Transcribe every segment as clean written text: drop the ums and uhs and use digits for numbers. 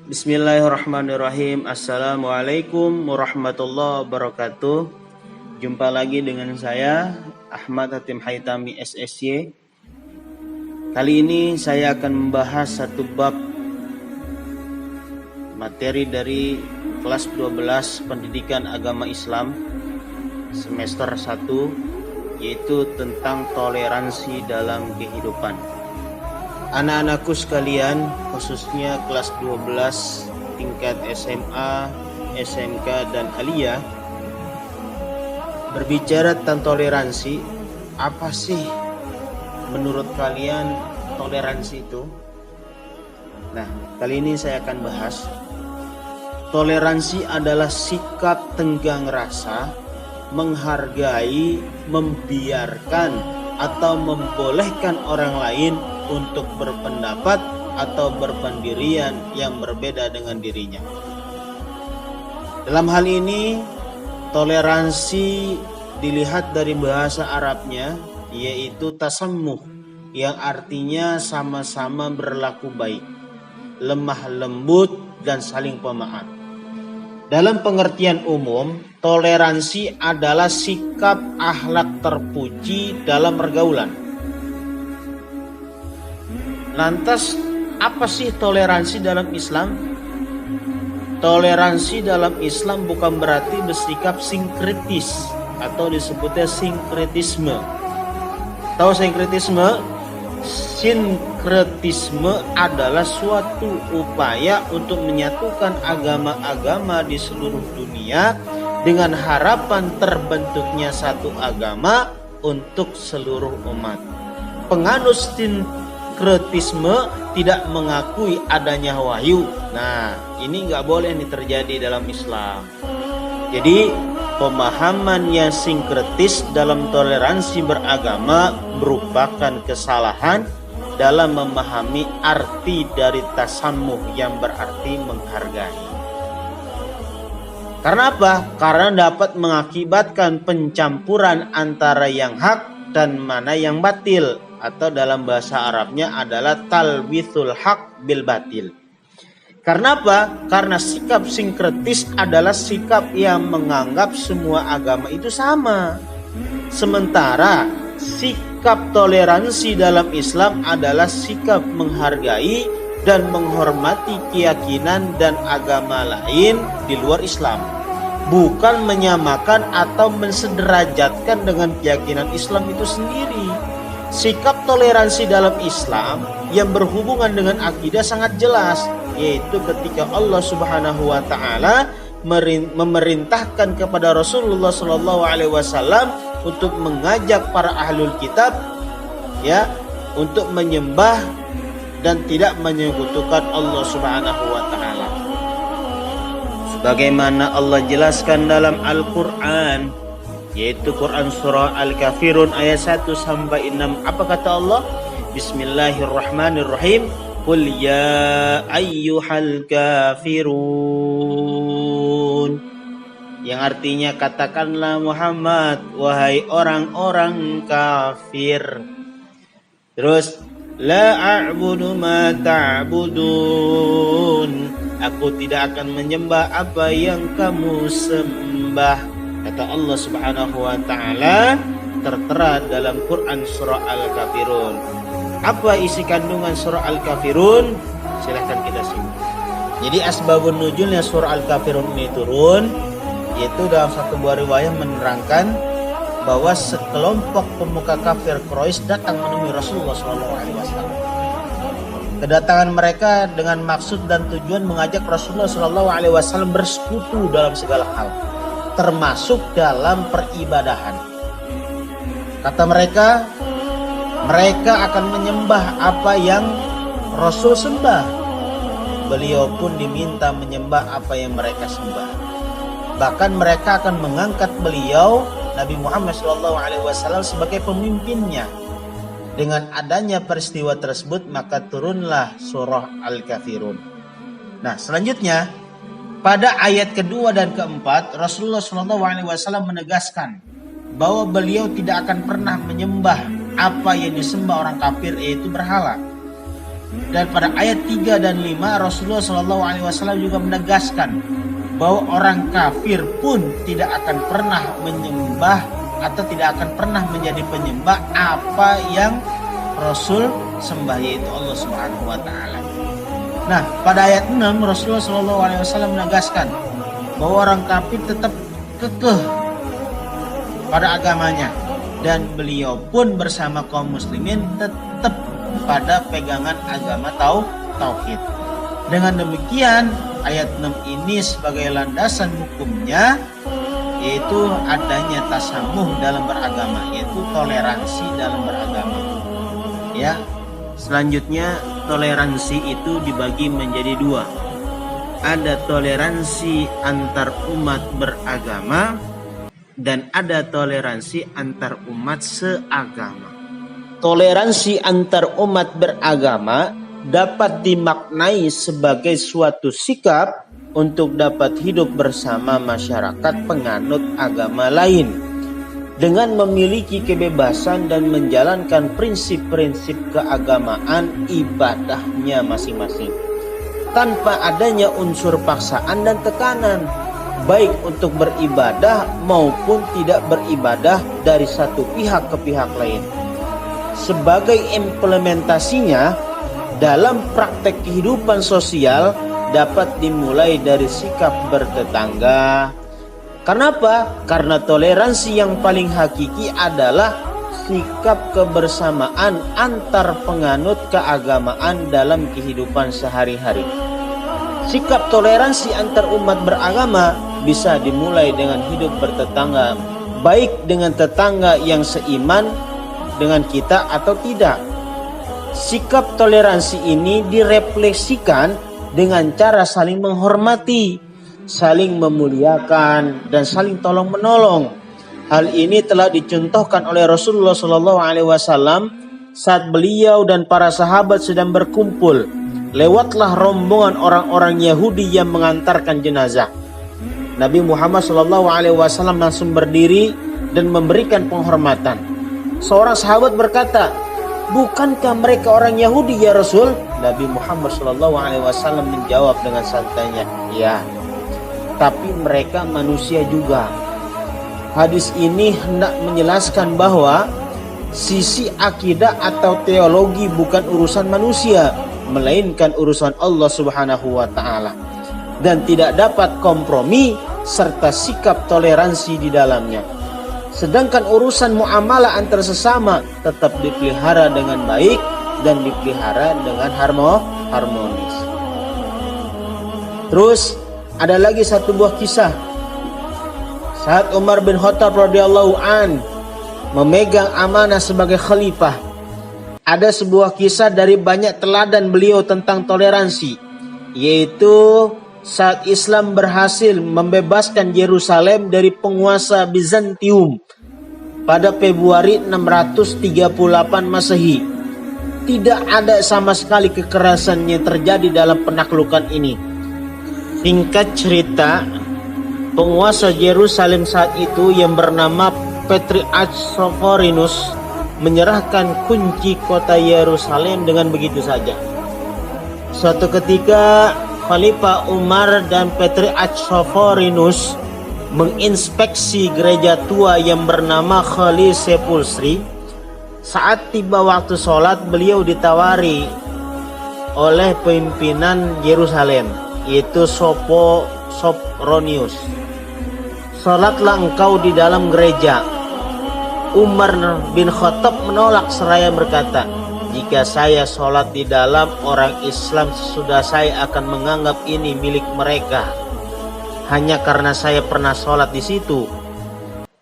Bismillahirrahmanirrahim. Assalamualaikum warahmatullahi wabarakatuh. Jumpa lagi dengan saya Ahmad Hatim Haitami SSY. Kali ini saya akan membahas satu bab materi dari kelas 12 Pendidikan Agama Islam semester 1, yaitu tentang toleransi dalam kehidupan. Anak-anakku sekalian, khususnya kelas 12 tingkat SMA, SMK, dan aliyah, berbicara tentang toleransi. Apa sih menurut kalian toleransi itu? Nah, kali ini saya akan bahas. Toleransi adalah sikap tenggang rasa, menghargai, membiarkan, atau membolehkan orang lain untuk berpendapat atau berpendirian yang berbeda dengan dirinya. Dalam hal ini, toleransi dilihat dari bahasa Arabnya, yaitu tasammuh, yang artinya sama-sama berlaku baik, lemah lembut, dan saling pemaaf. Dalam pengertian umum, toleransi adalah sikap akhlak terpuji dalam pergaulan. Lantas, apa sih toleransi dalam Islam? Toleransi dalam Islam bukan berarti bersikap sinkretis atau disebutnya sinkretisme. Tahu sinkretisme? Sinkretisme adalah suatu upaya untuk menyatukan agama-agama di seluruh dunia dengan harapan terbentuknya satu agama untuk seluruh umat. Penganut sinkretisme tidak mengakui adanya wahyu. Nah, ini nggak boleh nih terjadi dalam Islam. Jadi, pemahaman yang sinkretis dalam toleransi beragama merupakan kesalahan dalam memahami arti dari tasammuh yang berarti menghargai. Karena apa? Karena dapat mengakibatkan pencampuran antara yang hak dan mana yang batil, atau dalam bahasa Arabnya adalah talwithul haq bil batil. Karena apa? Karena sikap sinkretis adalah sikap yang menganggap semua agama itu sama. Sementara sikap toleransi dalam Islam adalah sikap menghargai dan menghormati keyakinan dan agama lain di luar Islam, bukan menyamakan atau mensederajatkan dengan keyakinan Islam itu sendiri. Sikap toleransi dalam Islam yang berhubungan dengan akidah sangat jelas, yaitu ketika Allah Subhanahu wa taala memerintahkan kepada Rasulullah sallallahu alaihi wasallam untuk mengajak para ahlul kitab untuk menyembah dan tidak menyekutukan Allah Subhanahu wa taala. Sebagaimana Allah jelaskan dalam Al-Qur'an, yaitu Quran surah Al-Kafirun ayat 1 sampai 6. Apa kata Allah? Bismillahirrahmanirrahim. Qul ya ayyuhal kafirun. Yang artinya, katakanlah Muhammad, wahai orang-orang kafir. Terus, la a'budu ma ta'budun. Aku tidak akan menyembah apa yang kamu sembah. Kata Allah Subhanahu wa taala tertera dalam Quran surah Al-Kafirun. Apa isi kandungan surah Al-Kafirun? Silahkan kita simak. Jadi asbabun nuzulnya surah Al-Kafirun ini turun, yaitu dalam satu buah riwayah menerangkan bahwa sekelompok pemuka kafir Quraisy datang menemui Rasulullah SAW. Kedatangan mereka dengan maksud dan tujuan mengajak Rasulullah SAW bersekutu dalam segala hal, termasuk dalam peribadahan. Kata mereka akan menyembah apa yang Rasul sembah. Beliau pun diminta menyembah apa yang mereka sembah. Bahkan mereka akan mengangkat beliau Nabi Muhammad SAW sebagai pemimpinnya. Dengan adanya peristiwa tersebut, maka turunlah surah Al-Kafirun. Nah, selanjutnya pada ayat kedua dan keempat, Rasulullah SAW menegaskan bahwa beliau tidak akan pernah menyembah apa yang disembah orang kafir, yaitu berhala. Dan pada ayat 3 dan 5 Rasulullah SAW juga menegaskan bahwa orang kafir pun tidak akan pernah menyembah atau tidak akan pernah menjadi penyembah apa yang Rasul sembah, yaitu Allah Subhanahu wa taala. Nah, pada ayat 6 Rasulullah SAW menegaskan bahwa orang kafir tetap kekeh pada agamanya, dan beliau pun bersama kaum muslimin tetap pada pegangan agama tauhid. Dengan demikian, ayat 6 ini sebagai landasan hukumnya yaitu adanya tasamuh dalam beragama, yaitu toleransi dalam beragama. Ya, selanjutnya toleransi itu dibagi menjadi dua. Ada toleransi antar umat beragama dan ada toleransi antar umat seagama. Toleransi antar umat beragama dapat dimaknai sebagai suatu sikap untuk dapat hidup bersama masyarakat penganut agama lain dengan memiliki kebebasan dan menjalankan prinsip-prinsip keagamaan ibadahnya masing-masing tanpa adanya unsur paksaan dan tekanan, baik untuk beribadah maupun tidak beribadah dari satu pihak ke pihak lain. Sebagai implementasinya dalam praktek kehidupan sosial dapat dimulai dari sikap bertetangga. Kenapa? Karena toleransi yang paling hakiki adalah sikap kebersamaan antar penganut keagamaan dalam kehidupan sehari-hari. Sikap toleransi antar umat beragama bisa dimulai dengan hidup bertetangga, baik dengan tetangga yang seiman dengan kita atau tidak. Sikap toleransi ini direfleksikan dengan cara saling menghormati, saling memuliakan, dan saling tolong menolong. Hal ini telah dicontohkan oleh Rasulullah SAW saat beliau dan para sahabat sedang berkumpul. Lewatlah rombongan orang-orang Yahudi yang mengantarkan jenazah. Nabi Muhammad SAW langsung berdiri dan memberikan penghormatan. Seorang sahabat berkata, "Bukankah mereka orang Yahudi ya Rasul?" Nabi Muhammad SAW menjawab dengan santainya, "Ya, tapi mereka manusia juga." Hadis ini hendak menjelaskan bahwa sisi akidah atau teologi bukan urusan manusia, melainkan urusan Allah Subhanahu wa taala, dan tidak dapat kompromi serta sikap toleransi di dalamnya. Sedangkan urusan muamalah antar sesama tetap dipelihara dengan baik dan dipelihara dengan harmonis. Terus ada lagi satu buah kisah. Saat Umar bin Khattab radhiyallahu an memegang amanah sebagai khalifah, ada sebuah kisah dari banyak teladan beliau tentang toleransi, yaitu saat Islam berhasil membebaskan Yerusalem dari penguasa Bizantium pada Februari 638 Masehi. Tidak ada sama sekali kekerasan yang terjadi dalam penaklukan ini. Singkat cerita, penguasa Yerusalem saat itu yang bernama Patriarch Soforinus menyerahkan kunci kota Yerusalem dengan begitu saja. Suatu ketika Khalifah Umar dan Patriarch Soforinus menginspeksi gereja tua yang bernama Holy Sepulchre. Saat tiba waktu sholat, beliau ditawari oleh pimpinan Yerusalem, yaitu Sophoronius. "Sholatlah engkau di dalam gereja." Umar bin Khattab menolak seraya berkata, "Jika saya sholat di dalam, orang Islam sudah saya akan menganggap ini milik mereka hanya karena saya pernah sholat di situ."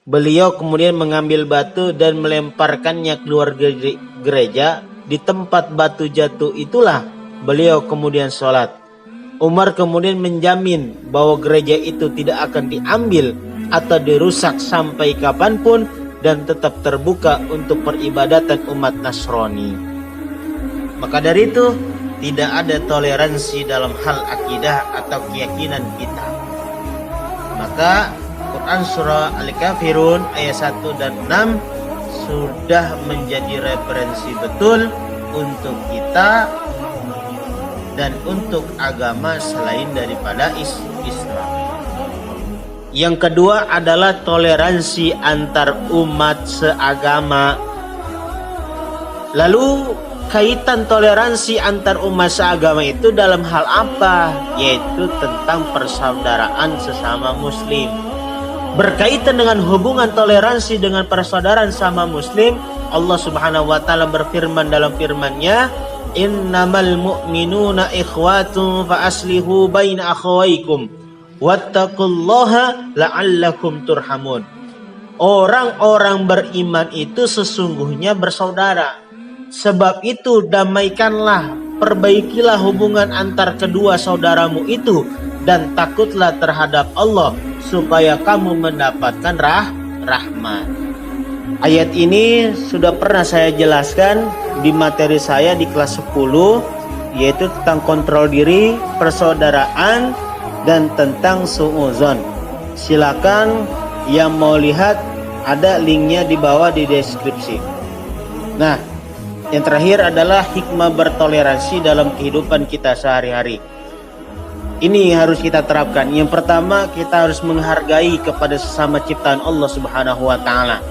Beliau kemudian mengambil batu dan melemparkannya keluar gereja. Di tempat batu jatuh itulah beliau kemudian sholat. Umar kemudian menjamin bahwa gereja itu tidak akan diambil atau dirusak sampai kapanpun dan tetap terbuka untuk peribadatan umat Nasrani. Maka dari itu, tidak ada toleransi dalam hal akidah atau keyakinan kita. Maka Quran Surah Al-Kafirun ayat 1 dan 6 sudah menjadi referensi betul untuk kita dan untuk agama selain daripada Islam. Yang kedua adalah toleransi antar umat seagama. Lalu kaitan toleransi antar umat seagama itu dalam hal apa? Yaitu tentang persaudaraan sesama muslim. Berkaitan dengan hubungan toleransi dengan persaudaraan sama muslim, Allah Subhanahu wa taala berfirman dalam firman-Nya, "Innamal mu'minuna ikhwatun fa aslihu baina akhawaykum wattaqullaha la'allakum turhamun." Orang-orang beriman itu sesungguhnya bersaudara. Sebab itu damaikanlah, perbaikilah hubungan antar kedua saudaramu itu, dan takutlah terhadap Allah supaya kamu mendapatkan rahmat. Ayat ini sudah pernah saya jelaskan di materi saya di kelas 10, yaitu tentang kontrol diri, persaudaraan, dan tentang suudzon. Silakan yang mau lihat, ada linknya di bawah di deskripsi. Nah, yang terakhir adalah hikmah bertoleransi dalam kehidupan kita sehari-hari. Ini harus kita terapkan. Yang pertama, kita harus menghargai kepada sesama ciptaan Allah Subhanahu wa taala.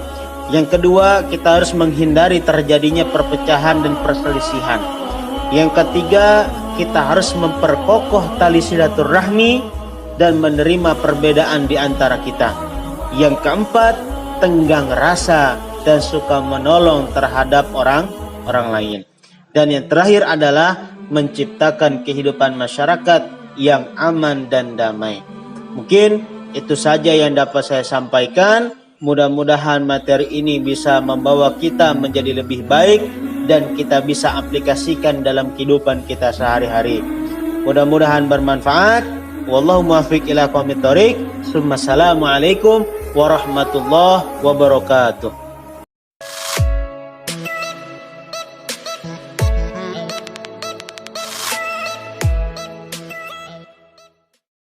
Yang kedua, kita harus menghindari terjadinya perpecahan dan perselisihan. Yang ketiga, kita harus memperkokoh tali silaturahmi dan menerima perbedaan di antara kita. Yang keempat, tenggang rasa dan suka menolong terhadap orang lain. Dan yang terakhir adalah menciptakan kehidupan masyarakat yang aman dan damai. Mungkin itu saja yang dapat saya sampaikan. Mudah-mudahan materi ini bisa membawa kita menjadi lebih baik dan kita bisa aplikasikan dalam kehidupan kita sehari-hari. Mudah-mudahan bermanfaat. Wallahu muwaffiq ila aqwamit thoriq. Assalamualaikum warahmatullahi wabarakatuh.